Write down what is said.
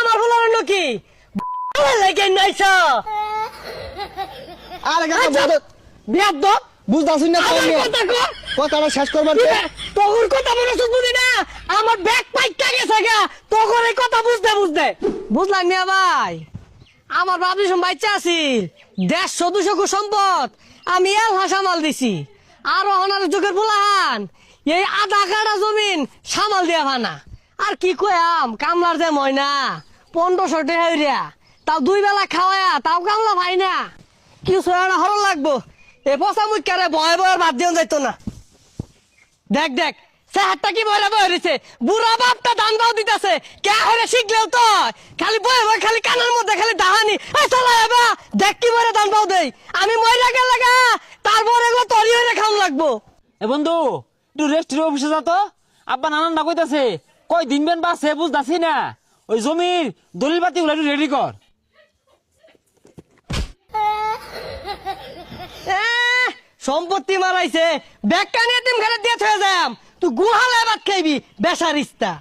আমার বলার কি লাগে নাইছো আরে কাকা বিয়াদ দো বুঝতাছিস না আমার কথা কো কথাটা শেষ করবার তোর কথা মনে বুঝি না আমার ব্যাগ পাইকা গেছে গা তোর এই কথা বুঝতে বুঝলাম না ভাই আমার বাবলি সম বাচ্চা আছিল 150-200 সম্পদ আমি এলহা সামাল দিছি আর অনার যুগের বুলাহান এই আধা কাটা জমিন সামাল দিয়া ভানা আর কি কয়াম কামলার যে ময়না 1500 টাকা হইরা তাও 2 বেলা খাওয়া তাও কামলা ভাই না কি সোয়ানা হরল লাগবো এ পচা মুখারে ভয় ভয় বাদ দিও যাইতো না দেখ দেখ সেহাতটা কি বলে বইছে বুড়া বাপটা দান দাও দিতেছে কে হরে শিখলেও তো খালি বই বই খালি কানের মধ্যে খালি দাহানি এই চলা এবা দেখ কি বলে দান দাও দেই আমি মইরা গেল লাগা তারপর এগুলো তরি হইরে খাম লাগবো এ বন্ধু একটু রেস্টের অফিসে যা তো আব্বা নানান না কইতাছে কয় দিন বেন বাসে বুঝতাছি না ওই জমির দলিল পাতি গুলো একটু রেডি কর সম্পত্তি মারাইছে ব্যাগ কানিয়ে টিম ঘরে দিয়ে থয়ে যাম তুই গুহালে ভাত খাইবি বেসারিস্তা